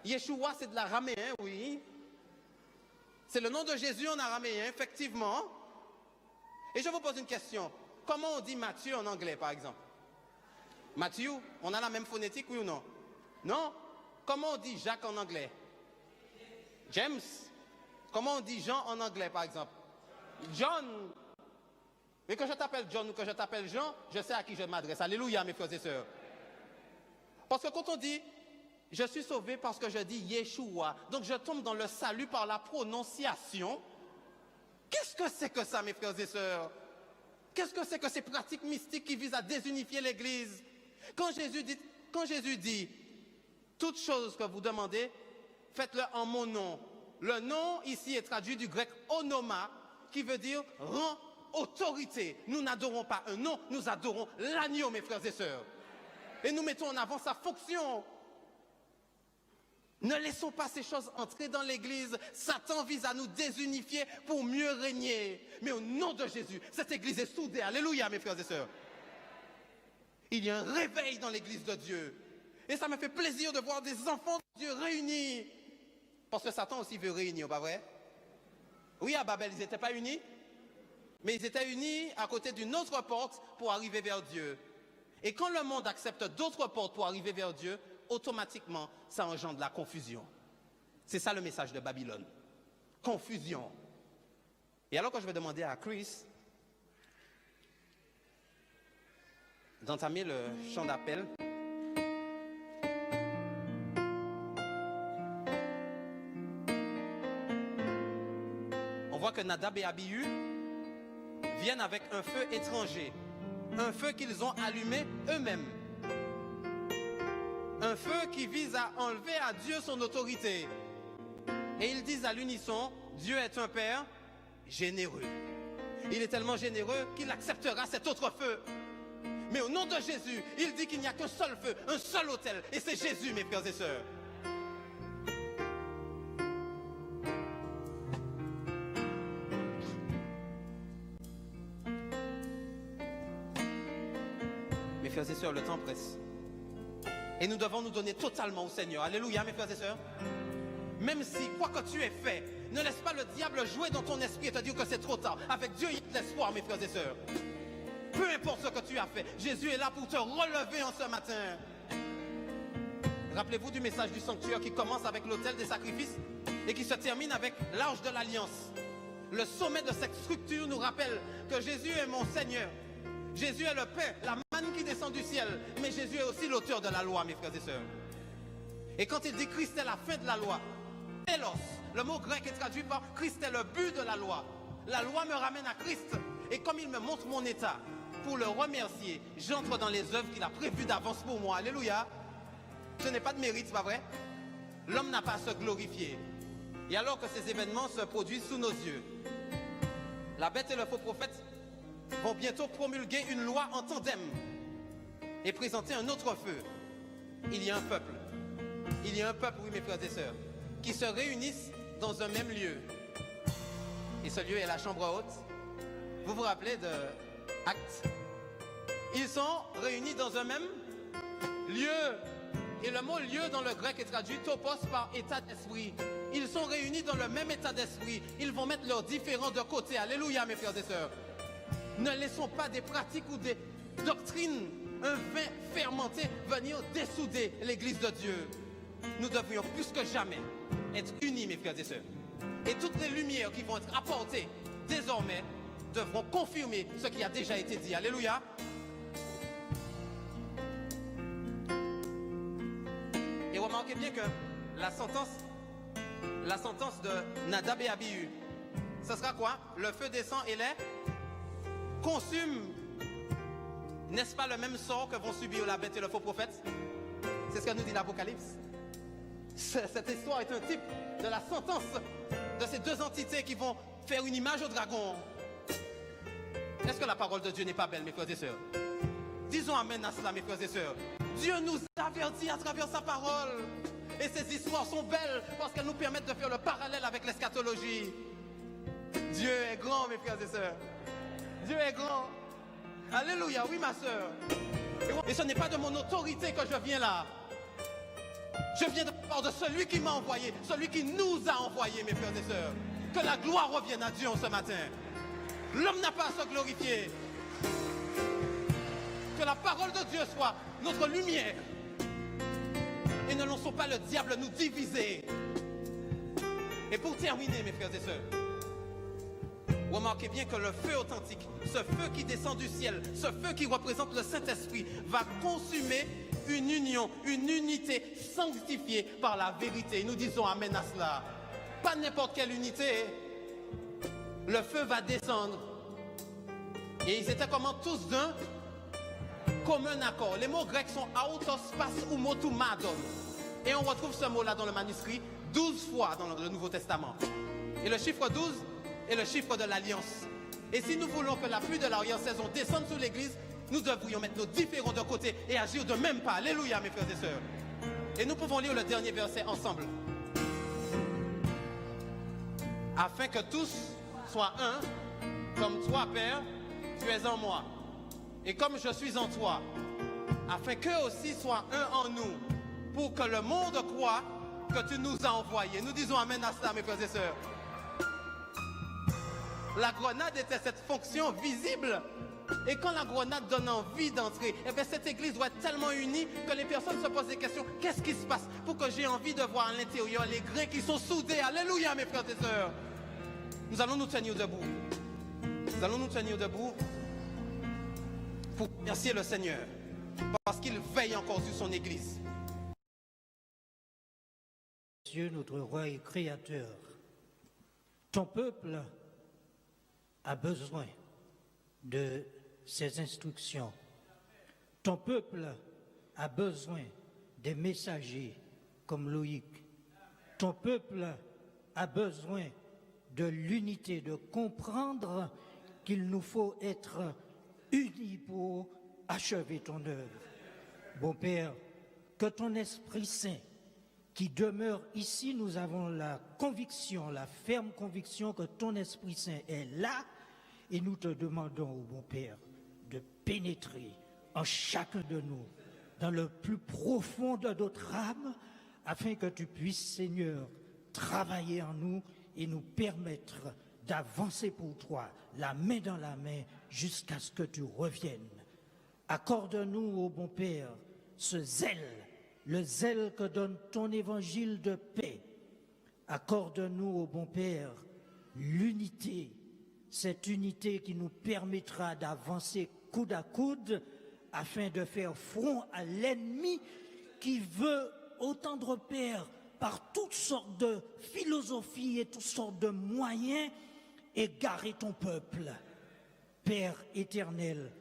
Yeshua, c'est de l'araméen, oui. C'est le nom de Jésus en araméen, effectivement. Et je vous pose une question. Comment on dit Matthieu en anglais, par exemple? Matthew, on a la même phonétique, oui ou non? Non? Comment on dit Jacques en anglais? James. Comment on dit Jean en anglais, par exemple? John. Mais que je t'appelle John ou que je t'appelle Jean, je sais à qui je m'adresse. Alléluia, mes frères et sœurs. Parce que quand on dit « je suis sauvé parce que je dis Yeshua », donc je tombe dans le salut par la prononciation. Qu'est-ce que c'est que ça, mes frères et sœurs? Qu'est-ce que c'est que ces pratiques mystiques qui visent à désunifier l'Église? Quand Jésus dit « toute chose que vous demandez, faites-le en mon nom ». Le nom ici est traduit du grec « onoma » qui veut dire « rang autorité ». Nous n'adorons pas un nom, nous adorons l'agneau, mes frères et sœurs. Et nous mettons en avant sa fonction. Ne laissons pas ces choses entrer dans l'Église. Satan vise à nous désunifier pour mieux régner. Mais au nom de Jésus, cette Église est soudée. Alléluia, mes frères et sœurs. Il y a un réveil dans l'Église de Dieu. Et ça me fait plaisir de voir des enfants de Dieu réunis. Parce que Satan aussi veut réunir, pas vrai? Oui, à Babel, ils n'étaient pas unis. Mais ils étaient unis à côté d'une autre porte pour arriver vers Dieu. Et quand le monde accepte d'autres portes pour arriver vers Dieu, automatiquement, ça engendre la confusion. C'est ça le message de Babylone. Confusion. Et alors que je vais demander à Chris d'entamer le chant d'appel. On voit que Nadab et Abihu viennent avec un feu étranger. Un feu qu'ils ont allumé eux-mêmes. Un feu qui vise à enlever à Dieu son autorité. Et ils disent à l'unisson, Dieu est un Père généreux. Il est tellement généreux qu'il acceptera cet autre feu. Mais au nom de Jésus, il dit qu'il n'y a qu'un seul feu, un seul autel. Et c'est Jésus, mes frères et sœurs. Mes frères et sœurs, le temps presse. Et nous devons nous donner totalement au Seigneur. Alléluia, mes frères et sœurs. Même si, quoi que tu aies fait, ne laisse pas le diable jouer dans ton esprit et te dire que c'est trop tard. Avec Dieu, il y a de l'espoir, mes frères et sœurs. Peu importe ce que tu as fait, Jésus est là pour te relever en ce matin. Rappelez-vous du message du sanctuaire qui commence avec l'autel des sacrifices. et qui se termine avec l'arche de l'alliance. Le sommet de cette structure nous rappelle que Jésus est mon Seigneur. Jésus est le pain, la manne qui descend du ciel, mais Jésus est aussi l'auteur de la loi, mes frères et sœurs. Et quand il dit Christ est la fin de la loi, telos, le mot grec est traduit par Christ est le but de la loi. La loi me ramène à Christ, et comme il me montre mon état, pour le remercier, j'entre dans les œuvres qu'il a prévues d'avance pour moi. Alléluia. Ce n'est pas de mérite, c'est pas vrai? L'homme n'a pas à se glorifier. Et alors que ces événements se produisent sous nos yeux, la bête et le faux prophète vont bientôt promulguer une loi en tandem et présenter un autre feu. Il y a un peuple. Il y a un peuple, oui mes frères et sœurs, qui se réunissent dans un même lieu. Et ce lieu est la chambre haute. Vous vous rappelez de Actes? Ils sont réunis dans un même lieu. Et le mot lieu dans le grec est traduit topos par état d'esprit. Ils sont réunis dans le même état d'esprit. Ils vont mettre leurs différends de côté. Alléluia mes frères et sœurs. Ne laissons pas des pratiques ou des doctrines, un vin fermenté venir dessouder l'église de Dieu. Nous devrions plus que jamais être unis mes frères et sœurs. Et toutes les lumières qui vont être apportées désormais devront confirmer ce qui a déjà été dit. Alléluia. Et remarquez bien que la sentence de Nadab et Abihu, ce sera quoi? Le feu descend et les consume. N'est-ce pas le même sort que vont subir la bête et le faux prophète? C'est ce que nous dit l'Apocalypse. Cette histoire est un type de la sentence de ces deux entités qui vont faire une image au dragon. Est-ce que la parole de Dieu n'est pas belle, mes frères et sœurs? Disons amen à cela, mes frères et sœurs. Dieu nous avertit à travers sa parole. Et ces histoires sont belles parce qu'elles nous permettent de faire le parallèle avec l'eschatologie. Dieu est grand, mes frères et sœurs. Dieu est grand. Alléluia, oui ma sœur. Et ce n'est pas de mon autorité que je viens là. Je viens de part de celui qui m'a envoyé, celui qui nous a envoyés, mes frères et sœurs. Que la gloire revienne à Dieu en ce matin. L'homme n'a pas à se glorifier. Que la parole de Dieu soit notre lumière. Et ne laissons pas le diable nous diviser. Et pour terminer, mes frères et sœurs, remarquez bien que le feu authentique, ce feu qui descend du ciel, ce feu qui représente le Saint-Esprit, va consumer une union, une unité sanctifiée par la vérité. Nous disons amen à cela. Pas n'importe quelle unité. Le feu va descendre. Et ils étaient comment tous d'un commun accord. Les mots grecs sont autos, pas ou motumadon. Et on retrouve ce mot-là dans le manuscrit 12 fois dans le Nouveau Testament. Et le chiffre 12 est le chiffre de l'alliance. Et si nous voulons que la pluie de l'alliance saison descende sur l'église, nous devrions mettre nos différends de côté et agir de même pas. Alléluia, mes frères et sœurs. Et nous pouvons lire le dernier verset ensemble. Afin que tous soient un, comme toi, Père, tu es en moi. Et comme je suis en toi, afin qu'eux aussi soient un en nous, pour que le monde croie que tu nous as envoyés. Nous disons amen à cela, mes frères et sœurs. La grenade était cette fonction visible. Et quand la grenade donne envie d'entrer, eh bien cette église doit être tellement unie que les personnes se posent des questions. Qu'est-ce qui se passe pour que j'ai envie de voir à l'intérieur les grains qui sont soudés? Alléluia, mes frères et sœurs. Nous allons nous tenir debout. Nous allons nous tenir debout pour remercier le Seigneur parce qu'il veille encore sur son église. Dieu, notre roi et créateur, ton peuple a besoin de ces instructions. Ton peuple a besoin des messagers comme Loïc. Ton peuple a besoin de l'unité, de comprendre qu'il nous faut être unis pour achever ton œuvre. Bon Père, que ton Esprit Saint qui demeure ici, nous avons la conviction, la ferme conviction que ton Esprit Saint est là et nous te demandons, oh bon Père, de pénétrer en chacun de nous, dans le plus profond de notre âme, afin que tu puisses, Seigneur, travailler en nous et nous permettre d'avancer pour toi, la main dans la main, jusqu'à ce que tu reviennes. Accorde-nous, ô bon Père, ce zèle, le zèle que donne ton évangile de paix, Accorde-nous, ô bon Père, l'unité, cette unité qui nous permettra d'avancer coude à coude afin de faire front à l'ennemi qui veut, ô tendre Père, par toutes sortes de philosophies et toutes sortes de moyens, égarer ton peuple. Père éternel,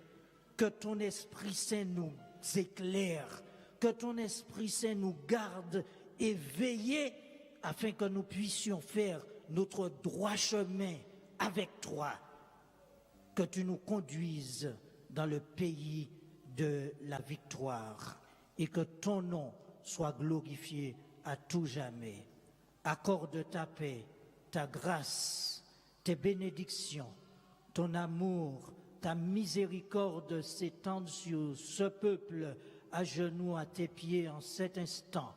que ton Esprit Saint nous éclaire, que ton Esprit Saint nous garde éveillés afin que nous puissions faire notre droit chemin avec toi, que tu nous conduises dans le pays de la victoire et que ton nom soit glorifié à tout jamais. Accorde ta paix, ta grâce, tes bénédictions, ton amour, ta miséricorde s'étendent sur ce peuple à genoux à tes pieds en cet instant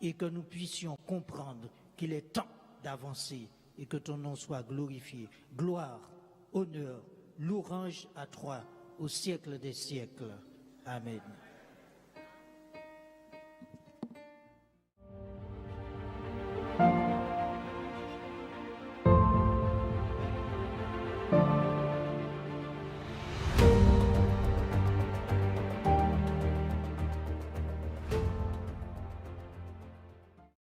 et que nous puissions comprendre qu'il est temps d'avancer et que ton nom soit glorifié. Gloire, honneur, louange à toi au siècle des siècles. Amen. Thank you.